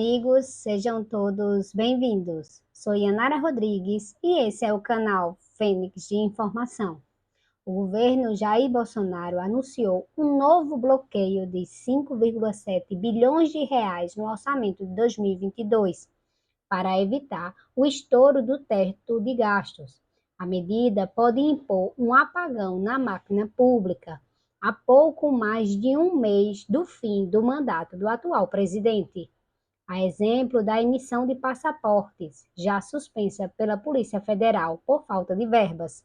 amigos, sejam todos bem-vindos. Sou Yanara Rodrigues e esse é o canal Fênix de Informação. O governo Jair Bolsonaro anunciou um novo bloqueio de 5,7 bilhões de reais no orçamento de 2022 para evitar o estouro do teto de gastos. A medida pode impor um apagão na máquina pública há pouco mais de um mês do fim do mandato do atual presidente. A exemplo da emissão de passaportes, já suspensa pela Polícia Federal por falta de verbas.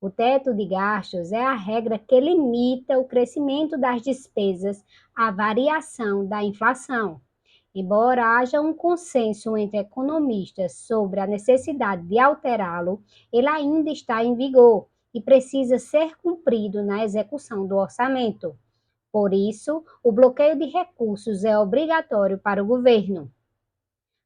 O teto de gastos é a regra que limita o crescimento das despesas à variação da inflação. Embora haja um consenso entre economistas sobre a necessidade de alterá-lo, ele ainda está em vigor e precisa ser cumprido na execução do orçamento. Por isso, o bloqueio de recursos é obrigatório para o governo.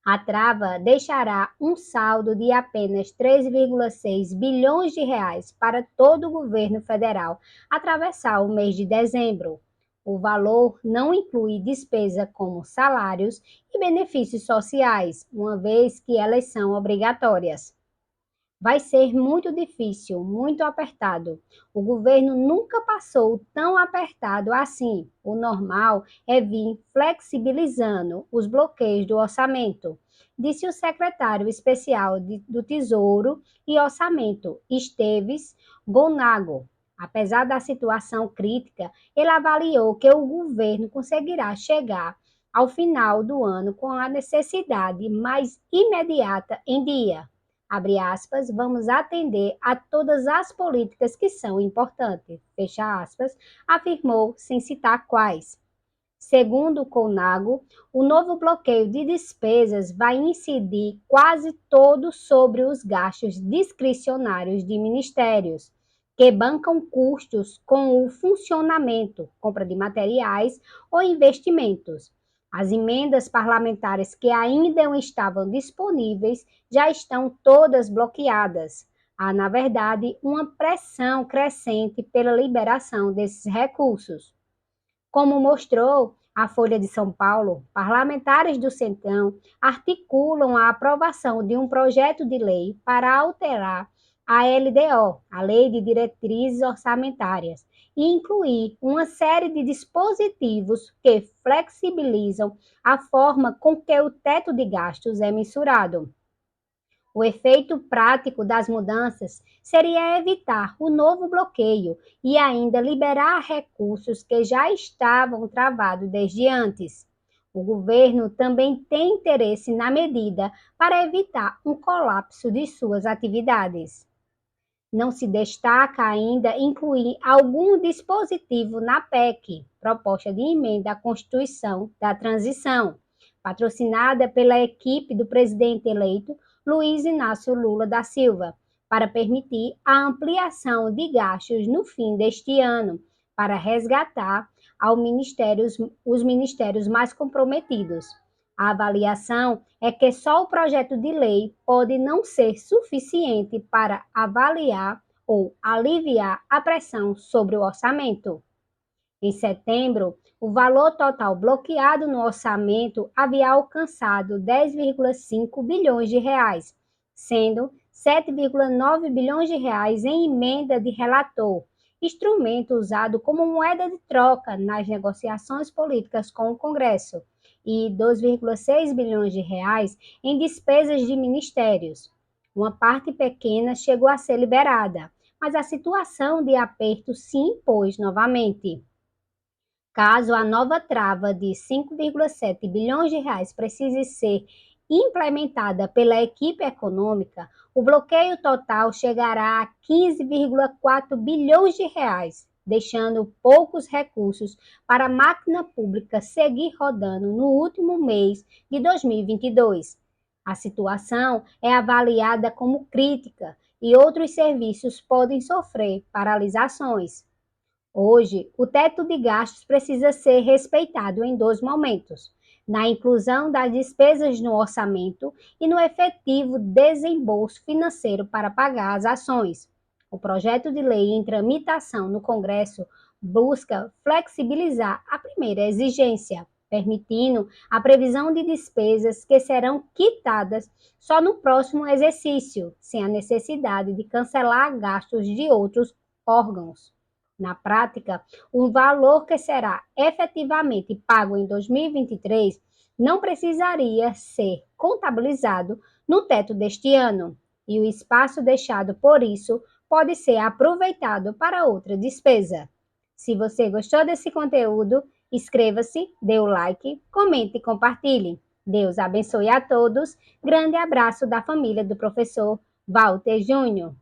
A trava deixará um saldo de apenas 3,6 bilhões de reais para todo o governo federal atravessar o mês de dezembro. O valor não inclui despesa como salários e benefícios sociais, uma vez que elas são obrigatórias. Vai ser muito difícil, muito apertado. O governo nunca passou tão apertado assim. O normal é vir flexibilizando os bloqueios do orçamento, disse o secretário especial do Tesouro e Orçamento, Esteves Gonago. Apesar da situação crítica, ele avaliou que o governo conseguirá chegar ao final do ano com a necessidade mais imediata em dia. Abre aspas, vamos atender a todas as políticas que são importantes, fecha aspas, afirmou sem citar quais. Segundo o Conago, o novo bloqueio de despesas vai incidir quase todo sobre os gastos discricionários de ministérios, que bancam custos com o funcionamento, compra de materiais ou investimentos. As emendas parlamentares que ainda não estavam disponíveis já estão todas bloqueadas. Há, na verdade, uma pressão crescente pela liberação desses recursos. Como mostrou a Folha de São Paulo, parlamentares do Centrão articulam a aprovação de um projeto de lei para alterar a LDO, a Lei de Diretrizes Orçamentárias, e incluir uma série de dispositivos que flexibilizam a forma com que o teto de gastos é mensurado. O efeito prático das mudanças seria evitar o novo bloqueio e ainda liberar recursos que já estavam travados desde antes. O governo também tem interesse na medida para evitar um colapso de suas atividades. Não se destaca ainda incluir algum dispositivo na PEC, proposta de emenda à Constituição da Transição, patrocinada pela equipe do presidente eleito Luiz Inácio Lula da Silva, para permitir a ampliação de gastos no fim deste ano, para resgatar os ministérios mais comprometidos. A avaliação é que só o projeto de lei pode não ser suficiente para avaliar ou aliviar a pressão sobre o orçamento. Em setembro, o valor total bloqueado no orçamento havia alcançado 10,5 bilhões de reais, sendo 7,9 bilhões de reais em emenda de relator, instrumento usado como moeda de troca nas negociações políticas com o Congresso, e 2,6 bilhões de reais em despesas de ministérios. Uma parte pequena chegou a ser liberada, mas a situação de aperto se impôs novamente. Caso a nova trava de 5,7 bilhões de reais precise ser implementada pela equipe econômica, o bloqueio total chegará a 15,4 bilhões de reais, deixando poucos recursos para a máquina pública seguir rodando no último mês de 2022. A situação é avaliada como crítica e outros serviços podem sofrer paralisações. Hoje, o teto de gastos precisa ser respeitado em dois momentos: na inclusão das despesas no orçamento e no efetivo desembolso financeiro para pagar as ações. O projeto de lei em tramitação no Congresso busca flexibilizar a primeira exigência, permitindo a previsão de despesas que serão quitadas só no próximo exercício, sem a necessidade de cancelar gastos de outros órgãos. Na prática, o valor que será efetivamente pago em 2023 não precisaria ser contabilizado no teto deste ano, e o espaço deixado por isso pode ser aproveitado para outra despesa. Se você gostou desse conteúdo, inscreva-se, dê o like, comente e compartilhe. Deus abençoe a todos. Grande abraço da família do professor Walter Júnior.